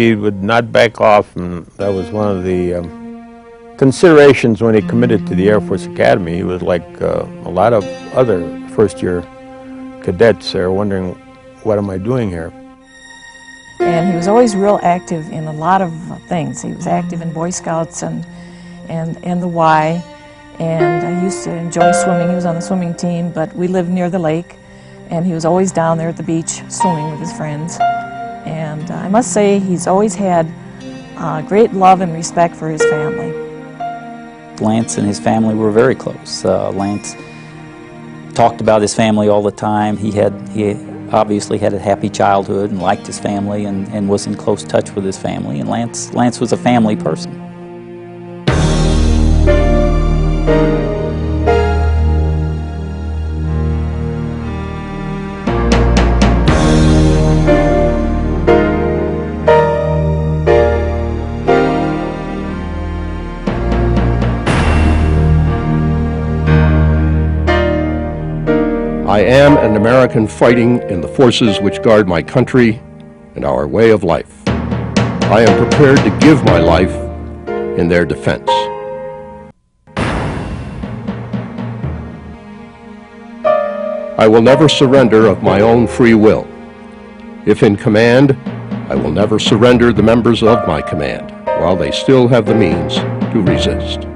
he would not back off, and that was one of the considerations when he committed to the Air Force Academy. He was like a lot of other first-year cadets there, wondering, what am I doing here? And he was always real active in a lot of things. He was active in Boy Scouts and the Y, and I used to enjoy swimming. He was on the swimming team, but we lived near the lake, and he was always down there at the beach swimming with his friends. And I must say, he's always had great love and respect for his family. Lance and his family were very close. Lance talked about his family all the time. He obviously had a happy childhood and liked his family and was in close touch with his family. And Lance was a family person. I am an American fighting in the forces which guard my country and our way of life. I am prepared to give my life in their defense. I will never surrender of my own free will. If in command, I will never surrender the members of my command while they still have the means to resist.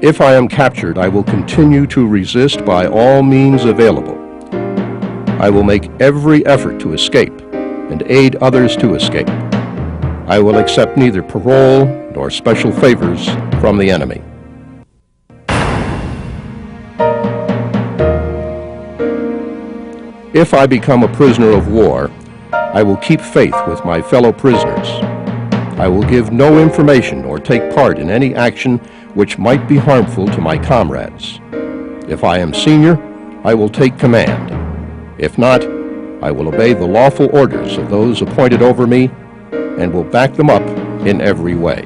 If I am captured, I will continue to resist by all means available. I will make every effort to escape and aid others to escape. I will accept neither parole nor special favors from the enemy. If I become a prisoner of war, I will keep faith with my fellow prisoners. I will give no information or take part in any action which might be harmful to my comrades. If I am senior, I will take command. If not, I will obey the lawful orders of those appointed over me and will back them up in every way.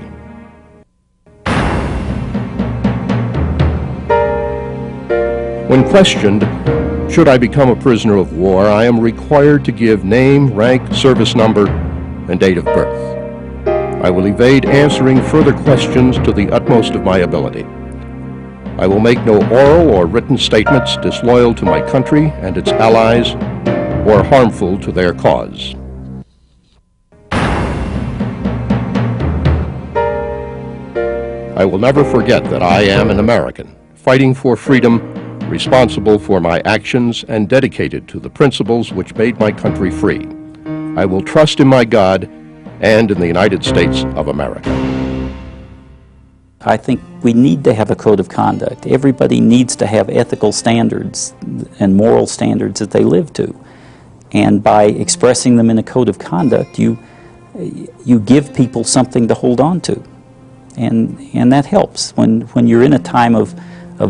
When questioned, should I become a prisoner of war, I am required to give name, rank, service number, and date of birth. I will evade answering further questions to the utmost of my ability. I will make no oral or written statements disloyal to my country and its allies or harmful to their cause. I will never forget that I am an American, fighting for freedom, responsible for my actions, and dedicated to the principles which made my country free. I will trust in my God and in the United States of America. I think we need to have a code of conduct. Everybody needs to have ethical standards and moral standards that they live to. And by expressing them in a code of conduct, you give people something to hold on to. And that helps. When you're in a time of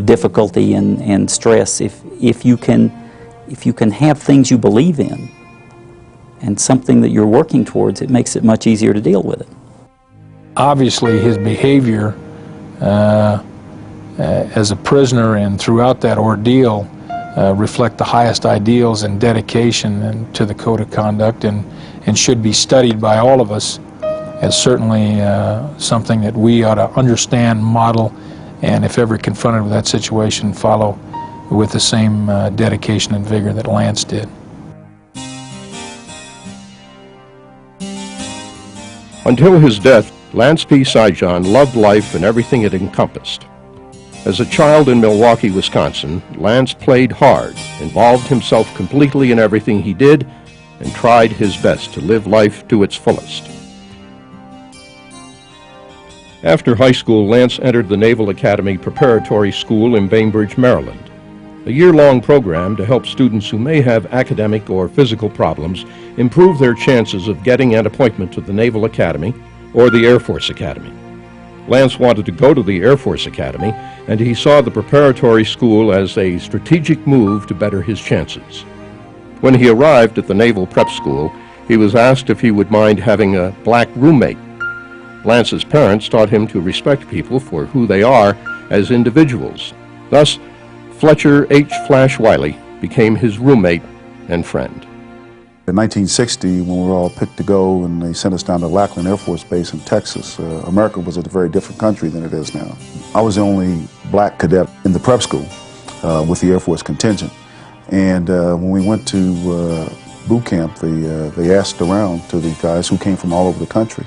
difficulty and stress, if you can have things you believe in, and something that you're working towards, it makes it much easier to deal with it. Obviously, his behavior as a prisoner and throughout that ordeal reflect the highest ideals and dedication to the code of conduct, and should be studied by all of us as certainly something that we ought to understand, model, and if ever confronted with that situation, follow with the same dedication and vigor that Lance did. Until his death, Lance P. Sijan loved life and everything it encompassed. As a child in Milwaukee, Wisconsin, Lance played hard, involved himself completely in everything he did, and tried his best to live life to its fullest. After high school, Lance entered the Naval Academy Preparatory School in Bainbridge, Maryland, a year-long program to help students who may have academic or physical problems improve their chances of getting an appointment to the Naval Academy or the Air Force Academy. Lance wanted to go to the Air Force Academy, and he saw the preparatory school as a strategic move to better his chances. When he arrived at the Naval Prep School, he was asked if he would mind having a black roommate. Lance's parents taught him to respect people for who they are as individuals. Thus, Fletcher H. Flash Wiley became his roommate and friend. In 1960, when we were all picked to go and they sent us down to Lackland Air Force Base in Texas, America was a very different country than it is now. I was the only black cadet in the prep school with the Air Force contingent. And when we went to boot camp, they asked around to the guys who came from all over the country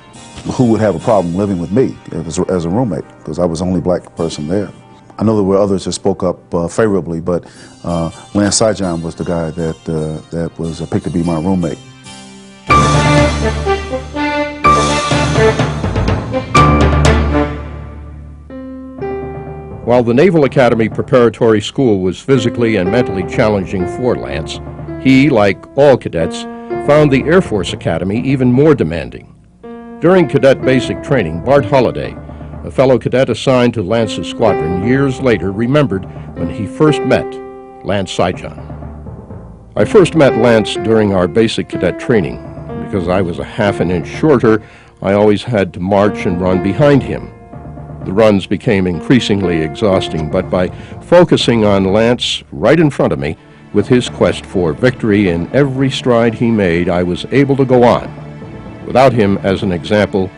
who would have a problem living with me as a roommate, because I was the only black person there. I know there were others that spoke up favorably, but Lance Sijan was the guy that was picked to be my roommate. While the Naval Academy Preparatory School was physically and mentally challenging for Lance, he, like all cadets, found the Air Force Academy even more demanding. During cadet basic training, Bart Holliday, a fellow cadet assigned to Lance's squadron years later, remembered when he first met Lance Sijan. I first met Lance during our basic cadet training. Because I was a half an inch shorter, I always had to march and run behind him. The runs became increasingly exhausting, but by focusing on Lance right in front of me, with his quest for victory in every stride he made, I was able to go on. Without him as an example,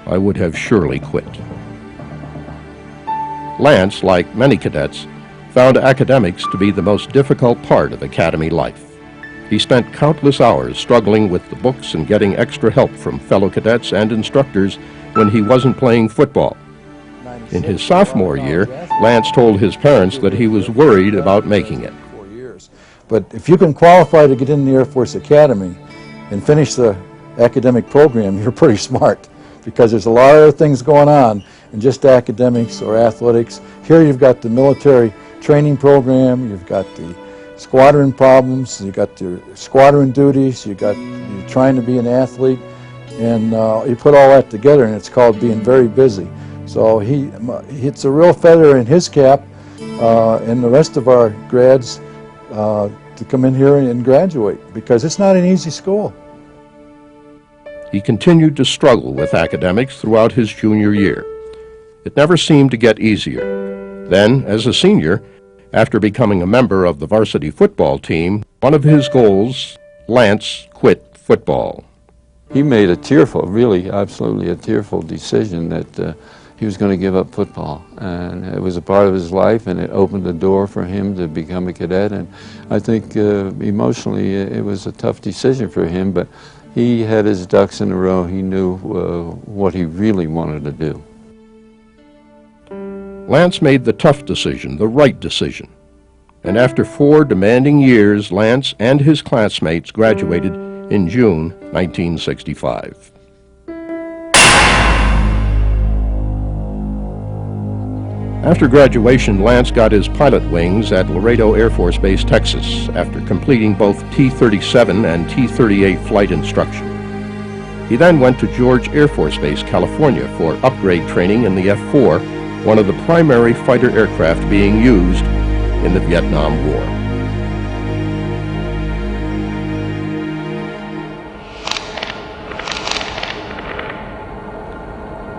I would have surely quit. Lance, like many cadets, found academics to be the most difficult part of academy life. He spent countless hours struggling with the books and getting extra help from fellow cadets and instructors when he wasn't playing football. In his sophomore year, Lance told his parents that he was worried about making it. But if you can qualify to get in the Air Force Academy and finish the academic program, you're pretty smart, because there's a lot of other things going on in just academics or athletics. Here you've got the military training program, you've got the squadron problems, you've got your squadron duties, you're trying to be an athlete, and you put all that together and it's called being very busy. So it's a real feather in his cap and the rest of our grads to come in here and graduate, because it's not an easy school. He continued to struggle with academics throughout his junior year. It never seemed to get easier. Then, as a senior, after becoming a member of the varsity football team, one of his goals, Lance quit football. He made a tearful, really absolutely a tearful decision that he was going to give up football, and it was a part of his life, and it opened the door for him to become a cadet. And I think emotionally it was a tough decision for him, but he had his ducks in a row. He knew what he really wanted to do. Lance made the tough decision, the right decision. And after 4 demanding years, Lance and his classmates graduated in June 1965. After graduation, Lance got his pilot wings at Laredo Air Force Base, Texas, after completing both T-37 and T-38 flight instruction. He then went to George Air Force Base, California, for upgrade training in the F-4, one of the primary fighter aircraft being used in the Vietnam War.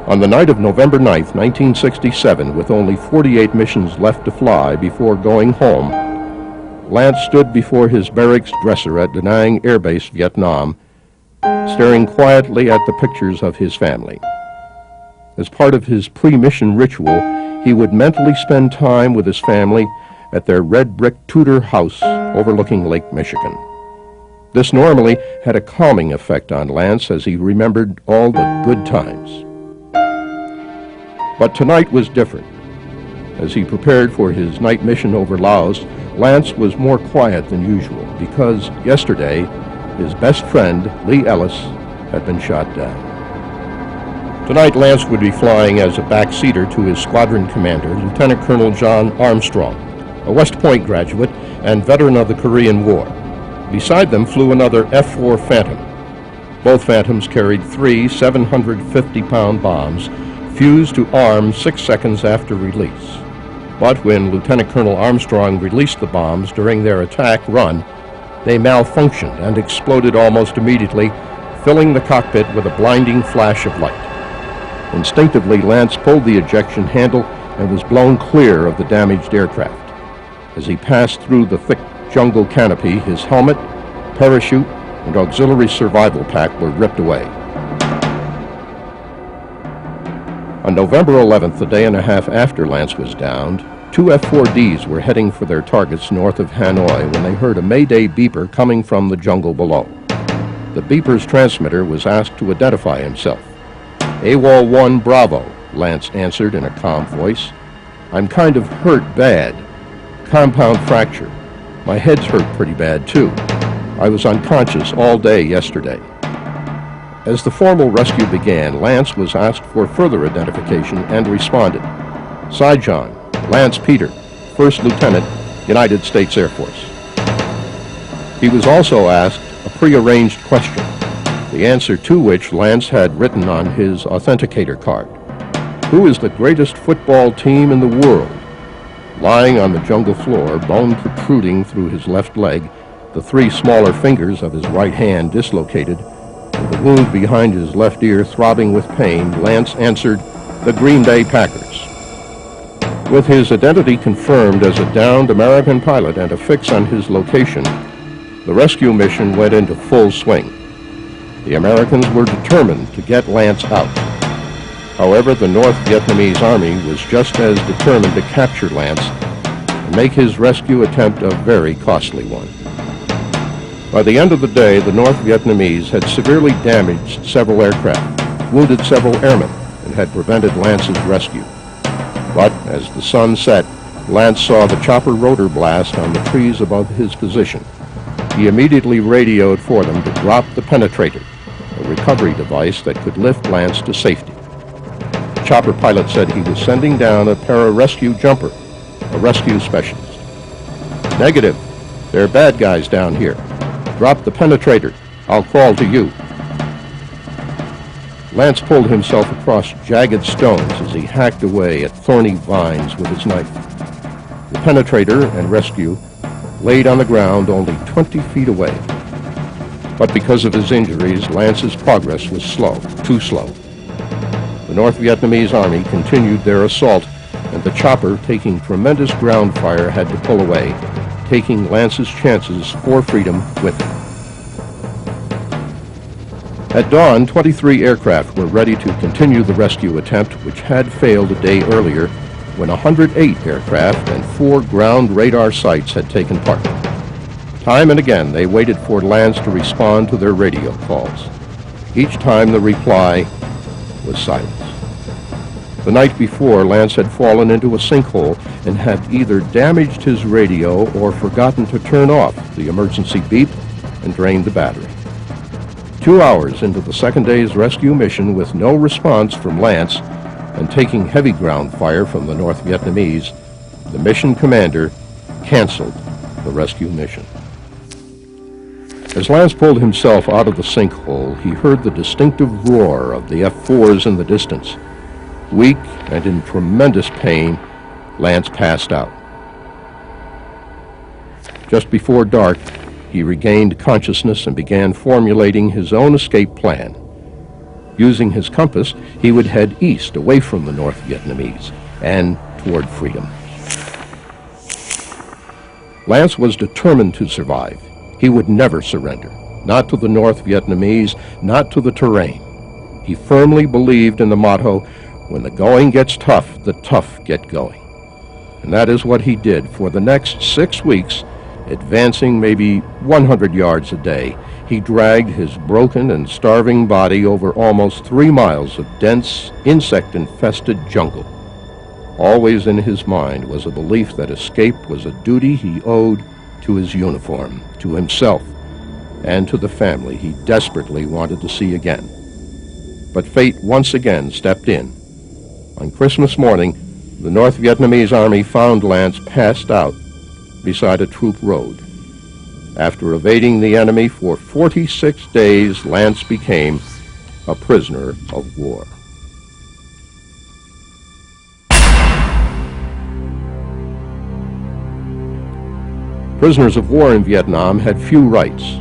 On the night of November 9th, 1967, with only 48 missions left to fly before going home, Lance stood before his barracks dresser at Da Nang Air Base, Vietnam, staring quietly at the pictures of his family. As part of his pre-mission ritual, he would mentally spend time with his family at their red brick Tudor house overlooking Lake Michigan. This normally had a calming effect on Lance as he remembered all the good times. But tonight was different. As he prepared for his night mission over Laos, Lance was more quiet than usual because yesterday his best friend, Lee Ellis, had been shot down. Tonight, Lance would be flying as a backseater to his squadron commander, Lieutenant Colonel John Armstrong, a West Point graduate and veteran of the Korean War. Beside them flew another F-4 Phantom. Both Phantoms carried 3 750-pound bombs fused to arms 6 seconds after release. But when Lieutenant Colonel Armstrong released the bombs during their attack run, they malfunctioned and exploded almost immediately, filling the cockpit with a blinding flash of light. Instinctively, Lance pulled the ejection handle and was blown clear of the damaged aircraft. As he passed through the thick jungle canopy, his helmet, parachute, and auxiliary survival pack were ripped away. On November 11th, a day and a half after Lance was downed, two F-4Ds were heading for their targets north of Hanoi when they heard a Mayday beeper coming from the jungle below. The beeper's transmitter was asked to identify himself. AWOL 1 Bravo, Lance answered in a calm voice. I'm kind of hurt bad. Compound fracture. My head's hurt pretty bad too. I was unconscious all day yesterday. As the formal rescue began, Lance was asked for further identification and responded. Sijan, Lance Peter, First Lieutenant, United States Air Force. He was also asked a prearranged question, the answer to which Lance had written on his authenticator card. Who is the greatest football team in the world? Lying on the jungle floor, bone protruding through his left leg, the three smaller fingers of his right hand dislocated, and the wound behind his left ear throbbing with pain, Lance answered, the Green Bay Packers. With his identity confirmed as a downed American pilot and a fix on his location, the rescue mission went into full swing. The Americans were determined to get Lance out. However, the North Vietnamese Army was just as determined to capture Lance and make his rescue attempt a very costly one. By the end of the day, the North Vietnamese had severely damaged several aircraft, wounded several airmen, and had prevented Lance's rescue. But as the sun set, Lance saw the chopper rotor blast on the trees above his position. He immediately radioed for them to drop the penetrator, a recovery device that could lift Lance to safety. The chopper pilot said he was sending down a pararescue jumper, a rescue specialist. Negative. There are bad guys down here. Drop the penetrator. I'll crawl to you. Lance pulled himself across jagged stones as he hacked away at thorny vines with his knife. The penetrator and rescue laid on the ground only 20 feet away. But because of his injuries, Lance's progress was slow, too slow. The North Vietnamese Army continued their assault, and the chopper, taking tremendous ground fire, had to pull away, taking Lance's chances for freedom with him. At dawn, 23 aircraft were ready to continue the rescue attempt, which had failed a day earlier, when 108 aircraft and 4 ground radar sites had taken part. Time and again, they waited for Lance to respond to their radio calls. Each time the reply was silence. The night before, Lance had fallen into a sinkhole and had either damaged his radio or forgotten to turn off the emergency beep and drained the battery. 2 hours into the second day's rescue mission with no response from Lance and taking heavy ground fire from the North Vietnamese, the mission commander canceled the rescue mission. As Lance pulled himself out of the sinkhole, he heard the distinctive roar of the F-4s in the distance. Weak and in tremendous pain, Lance passed out. Just before dark, he regained consciousness and began formulating his own escape plan. Using his compass, he would head east away from the North Vietnamese and toward freedom. Lance was determined to survive. He would never surrender, not to the North Vietnamese, not to the terrain. He firmly believed in the motto, when the going gets tough, the tough get going. And that is what he did for the next 6 weeks. Advancing maybe 100 yards a day, he dragged his broken and starving body over almost 3 miles of dense, insect-infested jungle. Always in his mind was a belief that escape was a duty he owed to his uniform, to himself, and to the family he desperately wanted to see again. But fate once again stepped in. On Christmas morning, the North Vietnamese Army found Lance passed out beside a troop road. After evading the enemy for 46 days, Lance became a prisoner of war. Prisoners of war in Vietnam had few rights.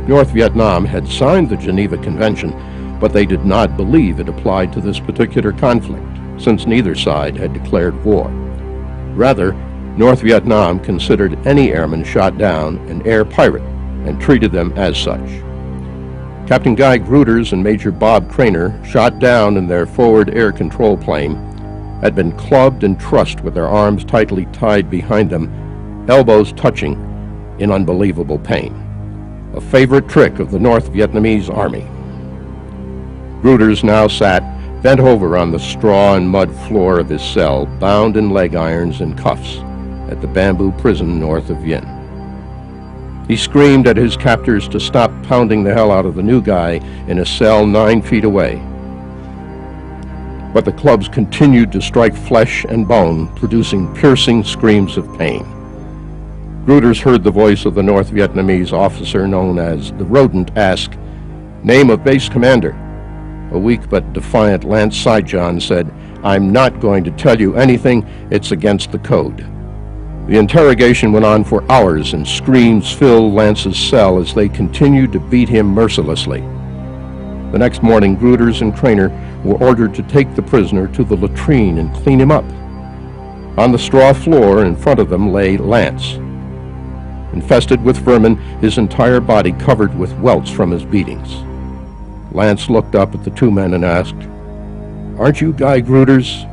North Vietnam had signed the Geneva Convention, but they did not believe it applied to this particular conflict, since neither side had declared war. Rather, North Vietnam considered any airman shot down an air pirate and treated them as such. Captain Guy Gruters and Major Bob Craner, shot down in their forward air control plane, had been clubbed and trussed with their arms tightly tied behind them, elbows touching, in unbelievable pain. A favorite trick of the North Vietnamese Army. Gruters now sat bent over on the straw and mud floor of his cell, bound in leg irons and cuffs, at the bamboo prison north of Vien. He screamed at his captors to stop pounding the hell out of the new guy in a cell 9 feet away. But the clubs continued to strike flesh and bone, producing piercing screams of pain. Gruters heard the voice of the North Vietnamese officer known as the Rodent ask, "Name of base commander." A weak but defiant Lance Sijan said, "I'm not going to tell you anything, it's against the code." The interrogation went on for hours, and screams filled Lance's cell as they continued to beat him mercilessly. The next morning, Gruters and Craner were ordered to take the prisoner to the latrine and clean him up. On the straw floor in front of them lay Lance, infested with vermin, his entire body covered with welts from his beatings. Lance looked up at the two men and asked, "Aren't you Guy Gruters?"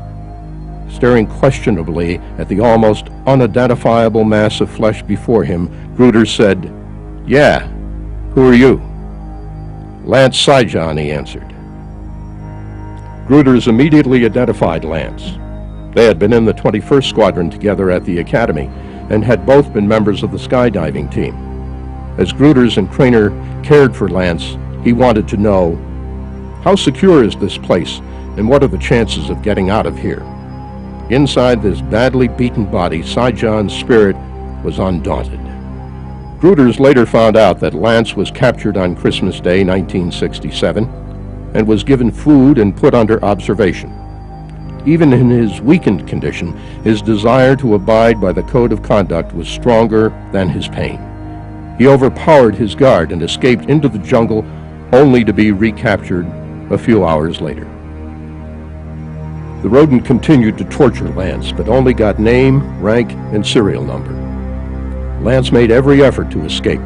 Staring questionably at the almost unidentifiable mass of flesh before him, Gruters said, "Yeah, who are you?" "Lance Sijan," he answered. Gruters immediately identified Lance. They had been in the 21st Squadron together at the Academy and had both been members of the skydiving team. As Gruters and Craner cared for Lance, he wanted to know, "How secure is this place, and what are the chances of getting out of here?" Inside this badly beaten body, Sijan's spirit was undaunted. Gruters later found out that Lance was captured on Christmas Day, 1967, and was given food and put under observation. Even in his weakened condition, his desire to abide by the code of conduct was stronger than his pain. He overpowered his guard and escaped into the jungle, only to be recaptured a few hours later. The Rodent continued to torture Lance, but only got name, rank, and serial number. Lance made every effort to escape.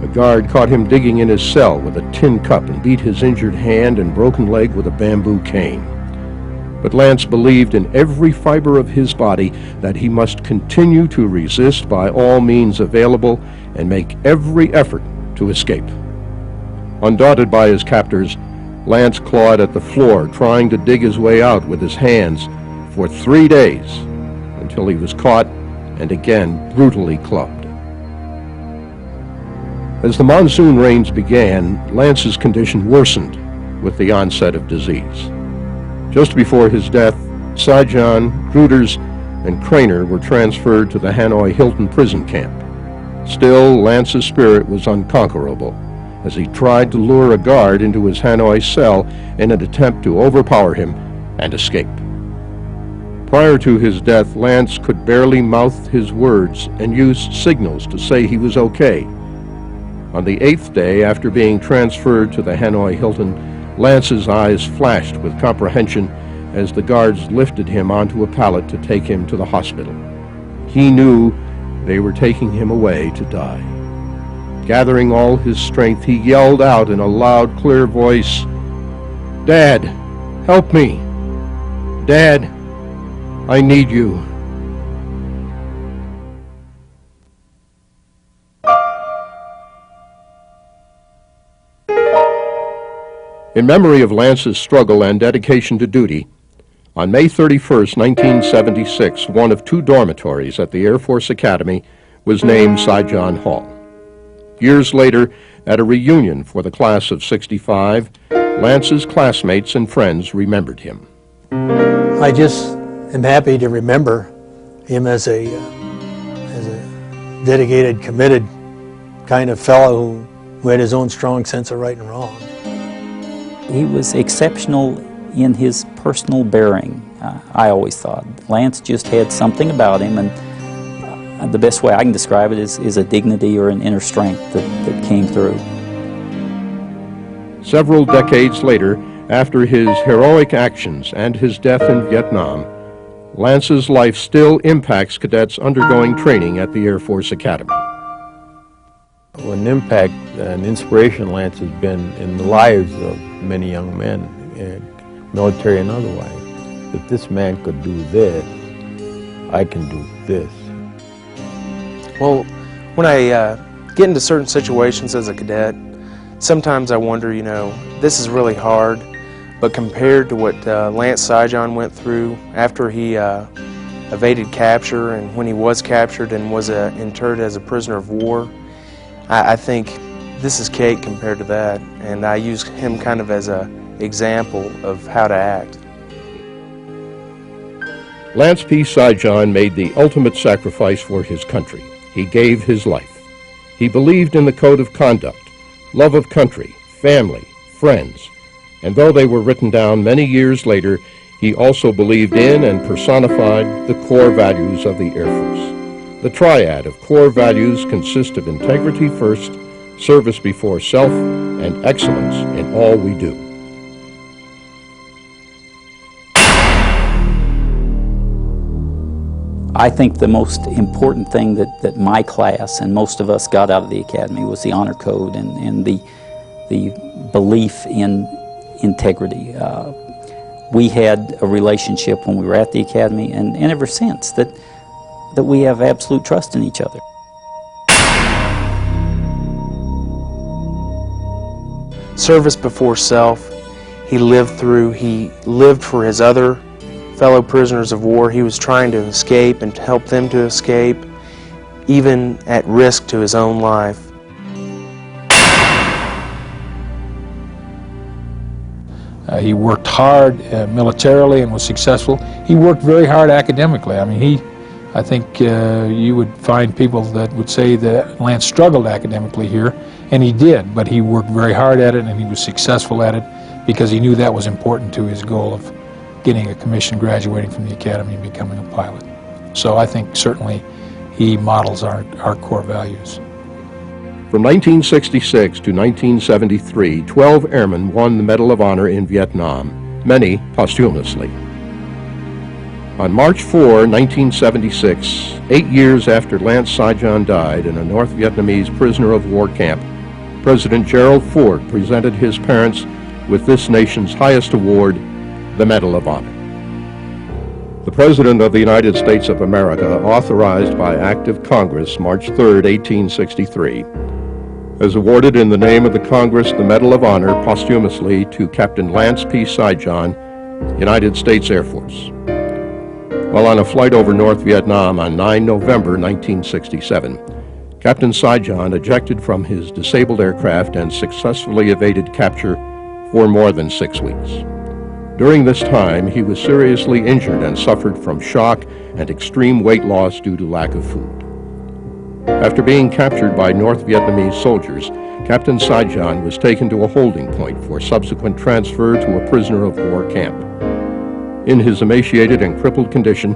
A guard caught him digging in his cell with a tin cup and beat his injured hand and broken leg with a bamboo cane. But Lance believed in every fiber of his body that he must continue to resist by all means available and make every effort to escape. Undaunted by his captors, Lance clawed at the floor, trying to dig his way out with his hands for 3 days, until he was caught and again brutally clubbed. As the monsoon rains began, Lance's condition worsened with the onset of disease. Just before his death, Sijan, Gruters, and Craner were transferred to the Hanoi Hilton prison camp. Still, Lance's spirit was unconquerable as he tried to lure a guard into his Hanoi cell in an attempt to overpower him and escape. Prior to his death, Lance could barely mouth his words and used signals to say he was okay. On the 8th day after being transferred to the Hanoi Hilton, Lance's eyes flashed with comprehension as the guards lifted him onto a pallet to take him to the hospital. He knew they were taking him away to die. Gathering all his strength, he yelled out in a loud, clear voice, "Dad, help me! Dad, I need you." In memory of Lance's struggle and dedication to duty, on May 31st, 1976, one of 2 dormitories at the Air Force Academy was named Sijan Hall. Years later, at a reunion for the class of '65, Lance's classmates and friends remembered him. I just am happy to remember him as a dedicated, committed kind of fellow who had his own strong sense of right and wrong. He was exceptional in his personal bearing, I always thought. Lance just had something about him, and the best way I can describe it is a dignity or an inner strength that came through. Several decades later, after his heroic actions and his death in Vietnam, Lance's life still impacts cadets undergoing training at the Air Force Academy. Well, an impact, an inspiration Lance has been in the lives of many young men, military and otherwise. If this man could do this, I can do this. Well, when I get into certain situations as a cadet, sometimes I wonder, this is really hard, but compared to what Lance Sijan went through after he evaded capture and when he was captured and was interred as a prisoner of war, I think this is cake compared to that, and I use him kind of as an example of how to act. Lance P. Sijan made the ultimate sacrifice for his country. He gave his life. He believed in the code of conduct, love of country, family, friends, and though they were written down many years later, he also believed in and personified the core values of the Air Force. The triad of core values consist of integrity first, service before self, and excellence in all we do. I think the most important thing that my class and most of us got out of the academy was the honor code and the belief in integrity. We had a relationship when we were at the academy and ever since that we have absolute trust in each other. Service before self. He lived for his other fellow prisoners of war. He was trying to escape and to help them to escape, even at risk to his own life. He worked hard militarily and was successful. He worked very hard academically. I mean, I think you would find people that would say that Lance struggled academically here, and he did, but he worked very hard at it and he was successful at it because he knew that was important to his goal of getting a commission, graduating from the academy and becoming a pilot. So I think certainly he models our core values. From 1966 to 1973, 12 airmen won the Medal of Honor in Vietnam, many posthumously. On March 4, 1976, 8 years after Lance Sijan died in a North Vietnamese prisoner of war camp, President Gerald Ford presented his parents with this nation's highest award, the Medal of Honor. The President of the United States of America, authorized by Act of Congress March 3, 1863, has awarded in the name of the Congress the Medal of Honor posthumously to Captain Lance P. Sijan, United States Air Force. While on a flight over North Vietnam on 9 November 1967, Captain Sijan ejected from his disabled aircraft and successfully evaded capture for more than 6 weeks. During this time, he was seriously injured and suffered from shock and extreme weight loss due to lack of food. After being captured by North Vietnamese soldiers, Captain Sijan was taken to a holding point for subsequent transfer to a prisoner of war camp. In his emaciated and crippled condition,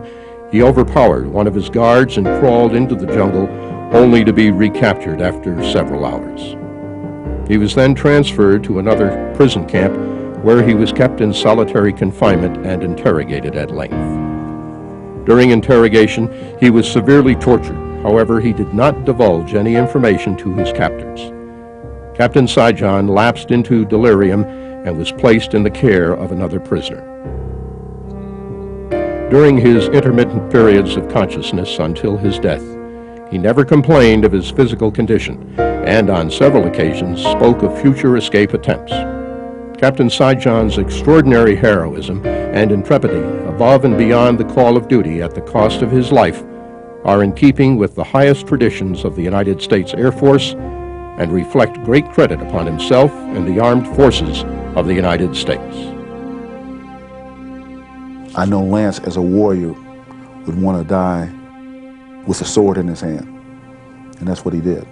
he overpowered one of his guards and crawled into the jungle, only to be recaptured after several hours. He was then transferred to another prison camp where he was kept in solitary confinement and interrogated at length. During interrogation, he was severely tortured. However, he did not divulge any information to his captors. Captain Sijan lapsed into delirium and was placed in the care of another prisoner. During his intermittent periods of consciousness until his death, he never complained of his physical condition and on several occasions spoke of future escape attempts. Captain Sijan's extraordinary heroism and intrepidity above and beyond the call of duty at the cost of his life are in keeping with the highest traditions of the United States Air Force and reflect great credit upon himself and the armed forces of the United States. I know Lance, as a warrior, would want to die with a sword in his hand, and that's what he did.